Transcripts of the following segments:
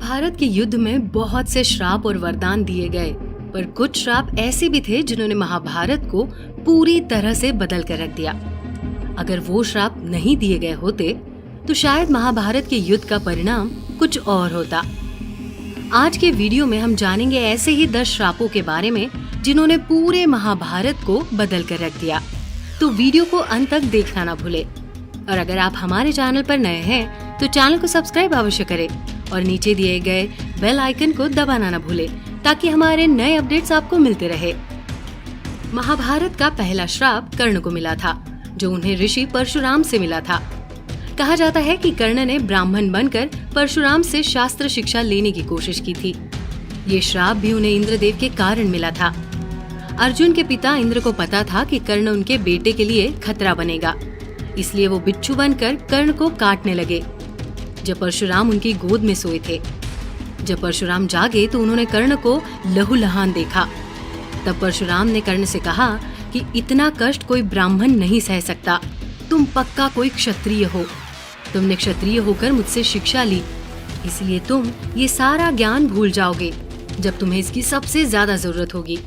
महाभारत के युद्ध में बहुत से श्राप और वरदान दिए गए, पर कुछ श्राप ऐसे भी थे जिन्होंने महाभारत को पूरी तरह से बदल कर रख दिया। अगर वो श्राप नहीं दिए गए होते तो शायद महाभारत के युद्ध का परिणाम कुछ और होता। आज के वीडियो में हम जानेंगे ऐसे ही 10 श्रापों के बारे में जिन्होंने पूरे महाभारत को बदल कर रख दिया। तो वीडियो को अंत तक देखना ना भूले और अगर आप हमारे चैनल पर नए हैं तो चैनल को सब्सक्राइब अवश्य करें और नीचे दिए गए बेल आइकन को दबाना ना भूले ताकि हमारे नए अपडेट्स आपको मिलते रहे। महाभारत का पहला श्राप कर्ण को मिला था, जो उन्हें ऋषि परशुराम से मिला था। कहा जाता है कि कर्ण ने ब्राह्मण बनकर परशुराम से शास्त्र शिक्षा लेने की कोशिश की थी। ये श्राप भी उन्हें इंद्रदेव के कारण मिला था। अर्जुन के पिता इंद्र को पता था कि कर्ण उनके बेटे के लिए खतरा बनेगा, इसलिए वो बिच्छू बनकर कर्ण को काटने लगे जब परशुराम उनकी गोद में सोए थे। जब परशुराम जागे तो उन्होंने कर्ण को लहूलुहान देखा। तब परशुराम ने कर्ण से कहा कि इतना कष्ट कोई ब्राह्मण नहीं सह सकता। तुम पक्का कोई क्षत्रिय हो। तुमने क्षत्रिय होकर मुझसे शिक्षा ली, इसलिए तुम ये सारा ज्ञान भूल जाओगे जब तुम्हें इसकी सबसे ज्यादा जरूरत होगी।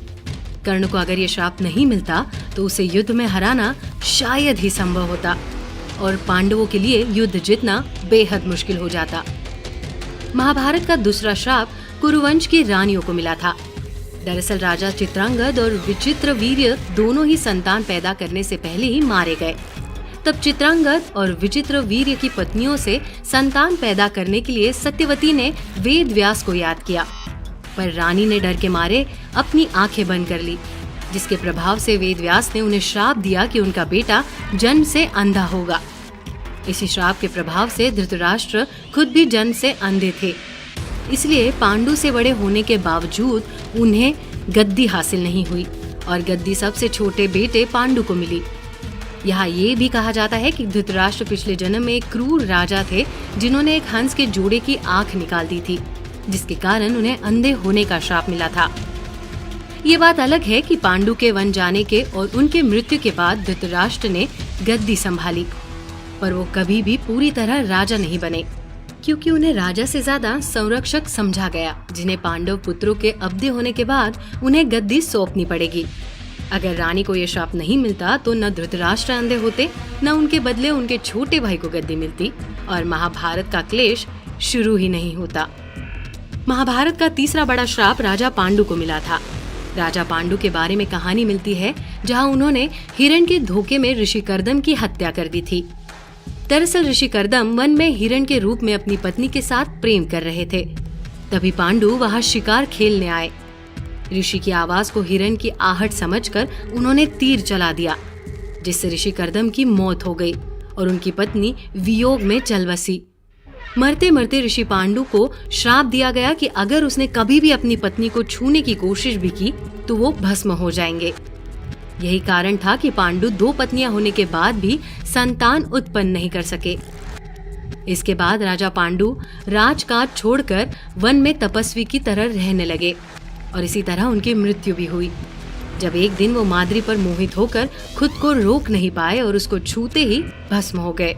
कर्ण को अगर ये श्राप नहीं मिलता तो उसे युद्ध में हराना शायद ही संभव होता और पांडवों के लिए युद्ध जीतना बेहद मुश्किल हो जाता। महाभारत का दूसरा श्राप कुरुवंश की रानियों को मिला था। दरअसल राजा चित्रांगद और विचित्रवीर्य दोनों ही संतान पैदा करने से पहले ही मारे गए। तब चित्रांगद और विचित्रवीर्य की पत्नियों से संतान पैदा करने के लिए सत्यवती ने वेद व्यास को याद किया, पर रानी ने डर के मारे अपनी आंखें बंद कर ली, जिसके प्रभाव से वेद व्यास ने उन्हें श्राप दिया कि उनका बेटा जन्म से अंधा होगा। इसी श्राप के प्रभाव से धृतराष्ट्र खुद भी जन्म से अंधे थे, इसलिए पांडु से बड़े होने के बावजूद उन्हें गद्दी हासिल नहीं हुई और गद्दी सबसे छोटे बेटे पांडु को मिली। यहाँ ये भी कहा जाता है कि धृतराष्ट्र पिछले जन्म में एक क्रूर राजा थे जिन्होंने एक हंस के जोड़े की आंख निकाल दी थी, जिसके कारण उन्हें अंधे होने का श्राप मिला था। ये बात अलग है कि पांडु के वन जाने के और उनके मृत्यु के बाद धृतराष्ट्र ने गद्दी संभाली, पर वो कभी भी पूरी तरह राजा नहीं बने, क्योंकि उन्हें राजा से ज्यादा संरक्षक समझा गया, जिन्हें पांडव पुत्रों के अवधि होने के बाद उन्हें गद्दी सौंपनी पड़ेगी। अगर रानी को ये श्राप नहीं मिलता तो न धृतराष्ट्र अंधे होते, न उनके बदले उनके छोटे भाई को गद्दी मिलती और महाभारत का क्लेश शुरू ही नहीं होता। महाभारत का तीसरा बड़ा श्राप राजा पांडु को मिला था। राजा पांडु के बारे में कहानी मिलती है जहां उन्होंने हिरण के धोखे में ऋषि कर्दम की हत्या कर दी थी। दरअसल ऋषि कर्दम वन में हिरण के रूप में अपनी पत्नी के साथ प्रेम कर रहे थे। तभी पांडु वहां शिकार खेलने आए। ऋषि की आवाज को हिरण की आहट समझकर उन्होंने तीर चला दिया, जिससे ऋषि कर्दम की मौत हो गई और उनकी पत्नी वियोग में चल बसी। मरते मरते ऋषि पांडु को श्राप दिया गया कि अगर उसने कभी भी अपनी पत्नी को छूने की कोशिश भी की तो वो भस्म हो जाएंगे। यही कारण था कि पांडु 2 पत्नियां होने के बाद भी संतान उत्पन्न नहीं कर सके। इसके बाद राजा पांडु राजकाज छोड़कर वन में तपस्वी की तरह रहने लगे और इसी तरह उनकी मृत्यु भी हुई, जब एक दिन वो माद्री पर मोहित होकर खुद को रोक नहीं पाए और उसको छूते ही भस्म हो गए।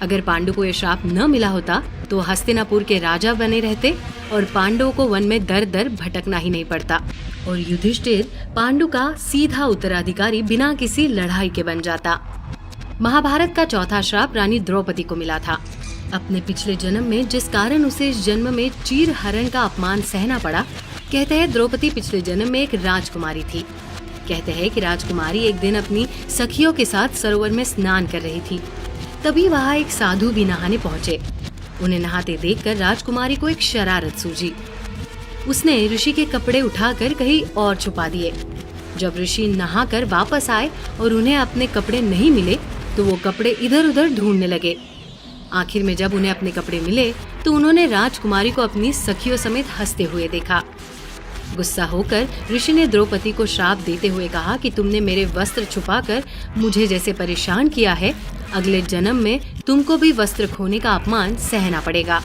अगर पांडु को यह श्राप न मिला होता तो हस्तिनापुर के राजा बने रहते और पांडवों को वन में दर दर भटकना ही नहीं पड़ता और युधिष्ठिर पांडु का सीधा उत्तराधिकारी बिना किसी लड़ाई के बन जाता। महाभारत का चौथा श्राप रानी द्रौपदी को मिला था। अपने पिछले जन्म में जिस कारण उसे इस जन्म में चीरहरण का अपमान सहना पड़ा, कहते हैं द्रौपदी पिछले जन्म में एक राजकुमारी थी। कहते हैं कि राजकुमारी एक दिन अपनी सखियों के साथ सरोवर में स्नान कर रही थी। तभी वहाँ एक साधु भी नहाने पहुँचे। उन्हें नहाते देखकर राजकुमारी को एक शरारत सूझी। उसने ऋषि के कपड़े उठाकर कहीं और छुपा दिए। जब ऋषि नहाकर वापस आए और उन्हें अपने कपड़े नहीं मिले तो वो कपड़े इधर उधर ढूंढने लगे। आखिर में जब उन्हें अपने कपड़े मिले तो उन्होंने राजकुमारी को अपनी सखियों समेत हंसते हुए देखा। गुस्सा होकर ऋषि ने द्रौपदी को श्राप देते हुए कहा कि तुमने मेरे वस्त्र छुपाकर मुझे जैसे परेशान किया है, अगले जन्म में तुमको भी वस्त्र खोने का अपमान सहना पड़ेगा।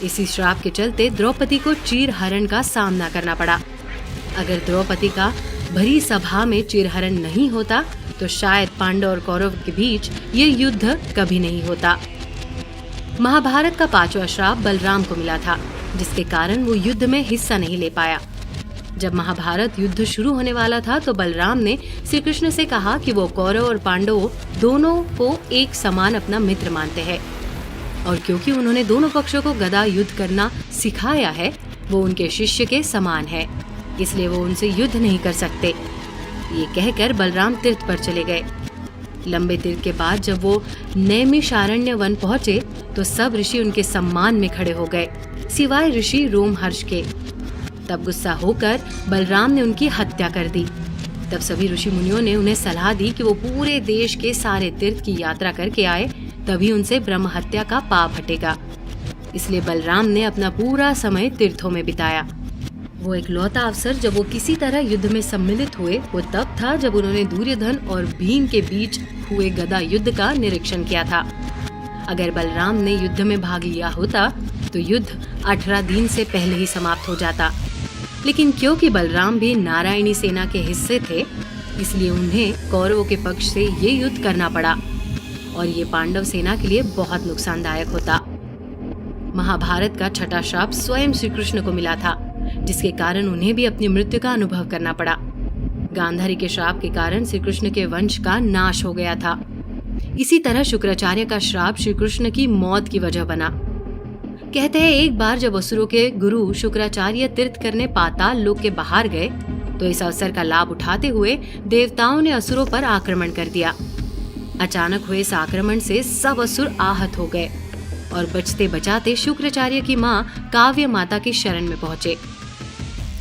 इसी श्राप के चलते द्रौपदी को चीरहरण का सामना करना पड़ा। अगर द्रौपदी का भरी सभा में चीरहरण नहीं होता तो शायद पांडव और कौरव के बीच ये युद्ध कभी नहीं होता। महाभारत का 5वां श्राप बलराम को मिला था। जिसके कारण वो युद्ध में हिस्सा नहीं ले पाया। जब महाभारत युद्ध शुरू होने वाला था तो बलराम ने श्री कृष्ण से कहा कि वो कौरव और पांडवों दोनों को एक समान अपना मित्र मानते हैं, और क्योंकि उन्होंने दोनों पक्षों को गदा युद्ध करना सिखाया है, वो उनके शिष्य के समान है, इसलिए वो उनसे युद्ध नहीं कर सकते। ये कहकर बलराम तीर्थ पर चले गए। लंबे तीर्थ के बाद जब वो नैमिषारण्य वन पहुंचे तो सब ऋषि उनके सम्मान में खड़े हो गए, सिवाय ऋषि रोमहर्ष के। तब गुस्सा होकर बलराम ने उनकी हत्या कर दी। तब सभी ऋषि मुनियों ने उन्हें सलाह दी कि वो पूरे देश के सारे तीर्थ की यात्रा करके आए, तभी उनसे ब्रह्म हत्या का पाप हटेगा। इसलिए बलराम ने अपना पूरा समय तीर्थों में बिताया। वो इकलौता अवसर जब वो किसी तरह युद्ध में सम्मिलित हुए वो तब था जब उन्होंने दुर्योधन और भीम के बीच हुए गदा युद्ध का निरीक्षण किया था। अगर बलराम ने युद्ध में भाग लिया होता तो युद्ध 18 दिन से पहले ही समाप्त हो जाता, लेकिन क्योंकि बलराम भी नारायणी सेना के हिस्से थे, इसलिए उन्हें कौरवों के पक्ष से ये युद्ध करना पड़ा, और ये पांडव सेना के लिए बहुत नुकसानदायक होता। महाभारत का छठा श्राप स्वयं श्री कृष्ण को मिला था, जिसके कारण उन्हें भी अपनी मृत्यु का अनुभव करना पड़ा। गांधारी के श्राप के कारण श्री कृष्ण के वंश का नाश हो गया था। इसी तरह शुक्राचार्य का श्राप श्री कृष्ण की मौत की वजह बना। कहते हैं एक बार जब असुरों के गुरु शुक्राचार्य तीर्थ करने पाताल लोक के बाहर गए तो इस अवसर का लाभ उठाते हुए देवताओं ने असुरों पर आक्रमण कर दिया। अचानक हुए इस आक्रमण से सब असुर आहत हो गए और बचते बचाते शुक्राचार्य की मां काव्य माता की शरण में पहुंचे।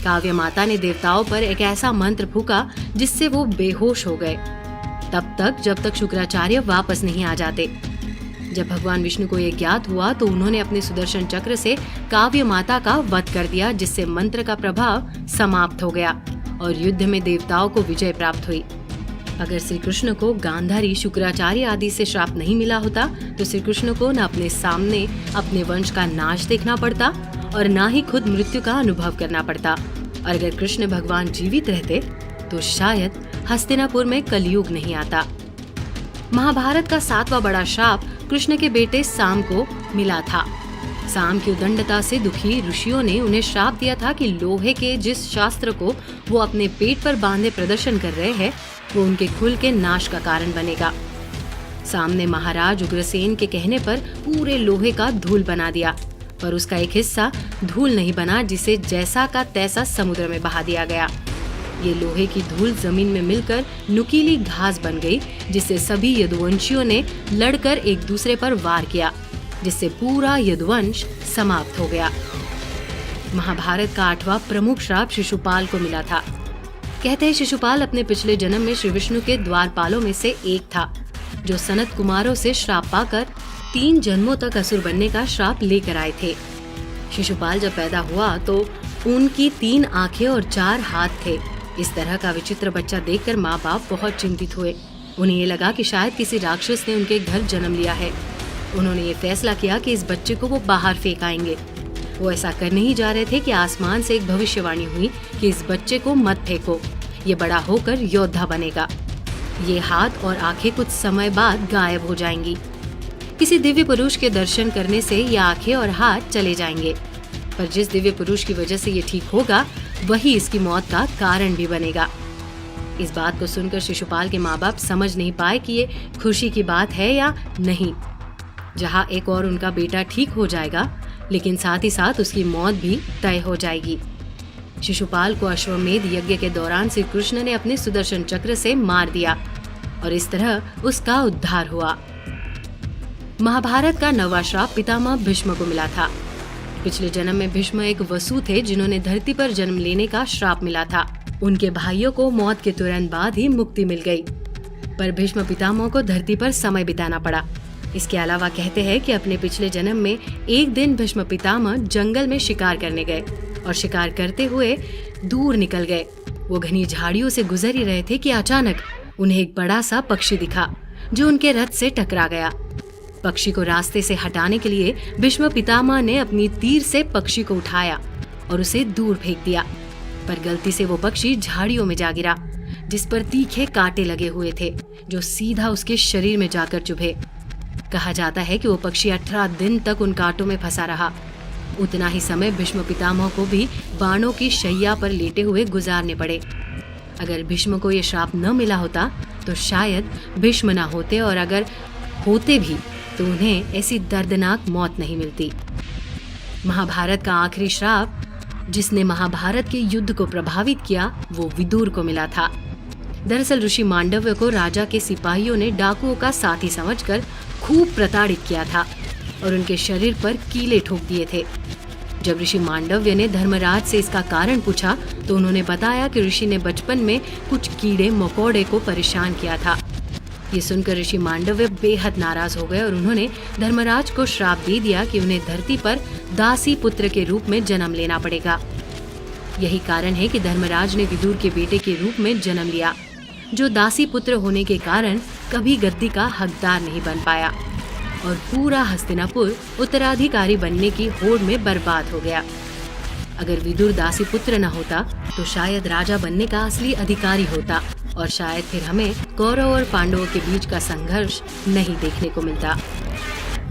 काव्य माता ने देवताओं पर एक ऐसा मंत्र फूका जिससे वो बेहोश हो गए, तब तक जब तक शुक्राचार्य वापस नहीं आ जाते। जब भगवान विष्णु को ये ज्ञात हुआ तो उन्होंने अपने सुदर्शन चक्र से काव्य माता का वध कर दिया, जिससे मंत्र का प्रभाव समाप्त हो गया और युद्ध में देवताओं को विजय प्राप्त हुई। अगर श्री कृष्ण को गांधारी, शुक्राचार्य आदि से श्राप नहीं मिला होता तो श्री कृष्ण को न अपने सामने अपने वंश का नाश देखना पड़ता और न ही खुद मृत्यु का अनुभव करना पड़ता। और अगर कृष्ण भगवान जीवित रहते तो शायद हस्तिनापुर में कलयुग नहीं आता। महाभारत का 7वां बड़ा श्राप कृष्ण के बेटे साम को मिला था। साम की उदंडता से दुखी ऋषियों ने उन्हें श्राप दिया था कि लोहे के जिस शास्त्र को वो अपने पेट पर बांधे प्रदर्शन कर रहे हैं वो उनके कुल के नाश का कारण बनेगा। साम ने महाराज उग्रसेन के कहने पर पूरे लोहे का धूल बना दिया, पर उसका एक हिस्सा धूल नहीं बना, जिसे जैसा का तैसा समुद्र में बहा दिया गया। ये लोहे की धूल जमीन में मिलकर नुकीली घास बन गई, जिससे सभी यदुवंशियों ने लड़कर एक दूसरे पर वार किया, जिससे पूरा यदुवंश समाप्त हो गया। महाभारत का 8वां प्रमुख श्राप शिशुपाल को मिला था। कहते हैं शिशुपाल अपने पिछले जन्म में श्री विष्णु के द्वारपालों में से एक था, जो सनत कुमारों से श्राप पाकर 3 जन्मों तक असुर बनने का श्राप लेकर आए थे। शिशुपाल जब पैदा हुआ तो उनकी 3 आंखें और 4 हाथ थे। इस तरह का विचित्र बच्चा देखकर माँ बाप बहुत चिंतित हुए। उन्हें ये लगा कि शायद किसी राक्षस ने उनके घर जन्म लिया है। उन्होंने ये फैसला किया कि इस बच्चे को वो बाहर फेंक आएंगे। वो ऐसा करने ही जा रहे थे कि आसमान से एक भविष्यवाणी हुई कि इस बच्चे को मत फेंको, ये बड़ा होकर योद्धा बनेगा। ये हाथ और आंखें कुछ समय बाद गायब हो जाएंगी। किसी दिव्य पुरुष के दर्शन करने से ये आंखें और हाथ चले जाएंगे, पर जिस दिव्य पुरुष की वजह से ये ठीक होगा वही इसकी मौत का कारण भी बनेगा। इस बात को सुनकर शिशुपाल के माँ बाप समझ नहीं पाए कि ये खुशी की बात है या नहीं। जहाँ एक और उनका बेटा ठीक हो जाएगा, लेकिन साथ ही साथ उसकी मौत भी तय हो जाएगी। शिशुपाल को अश्वमेध यज्ञ के दौरान श्री कृष्ण ने अपने सुदर्शन चक्र से मार दिया और इस तरह उसका उद्धार हुआ। महाभारत का 9वां श्राप पितामह भीष्म को मिला था। पिछले जन्म में भीष्म एक वसु थे जिन्होंने धरती पर जन्म लेने का श्राप मिला था। उनके भाइयों को मौत के तुरंत बाद ही मुक्ति मिल गई, पर भीष्म पितामह को धरती पर समय बिताना पड़ा। इसके अलावा कहते हैं कि अपने पिछले जन्म में एक दिन भीष्म पितामह जंगल में शिकार करने गए और शिकार करते हुए दूर निकल गए। वो घनी झाड़ियों से गुजर ही रहे थे कि अचानक उन्हें एक बड़ा सा पक्षी दिखा जो उनके रथ से टकरा गया। पक्षी को रास्ते से हटाने के लिए भीष्म पितामह ने अपनी तीर से पक्षी को उठाया और उसे दूर फेंक दिया, पर गलती से वो पक्षी झाड़ियों में जा गिरा, जिस पर तीखे कांटे लगे हुए थे जो सीधा उसके शरीर में जाकर चुभे। कहा जाता है कि वो पक्षी 18 दिन तक उन कांटों में फंसा रहा। उतना ही समय भीष्म पितामह को भी बाणों की शैया पर लेटे हुए गुजारने पड़े। अगर भीष्म को ये श्राप न मिला होता तो शायद भीष्म न होते, और अगर होते भी तो उन्हें ऐसी दर्दनाक मौत नहीं मिलती। महाभारत का आखिरी श्राप जिसने महाभारत के युद्ध को प्रभावित किया वो विदुर को मिला था। दरअसल ऋषि मांडव्य को राजा के सिपाहियों ने डाकुओं का साथी समझकर खूब प्रताड़ित किया था और उनके शरीर पर कीले ठोक दिए थे। जब ऋषि मांडव्य ने धर्मराज से इसका कारण पूछा तो उन्होंने बताया कि ऋषि ने बचपन में कुछ कीड़े मकोड़े को परेशान किया था। ये सुनकर ऋषि मांडव्य बेहद नाराज हो गए और उन्होंने धर्मराज को श्राप दे दिया कि उन्हें धरती पर दासी पुत्र के रूप में जन्म लेना पड़ेगा। यही कारण है कि धर्मराज ने विदुर के बेटे के रूप में जन्म लिया, जो दासी पुत्र होने के कारण कभी गद्दी का हकदार नहीं बन पाया और पूरा हस्तिनापुर उत्तराधिकारी बनने की होड़ में बर्बाद हो गया। अगर विदुर दासी पुत्र न होता तो शायद राजा बनने का असली अधिकारी होता और शायद फिर हमें कौरव और पांडवों के बीच का संघर्ष नहीं देखने को मिलता।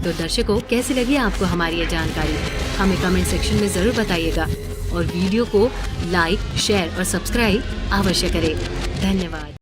तो दर्शकों, कैसी लगी आपको हमारी ये जानकारी? हमें कमेंट सेक्शन में जरूर बताइएगा और वीडियो को लाइक, शेयर और सब्सक्राइब अवश्य करें। धन्यवाद।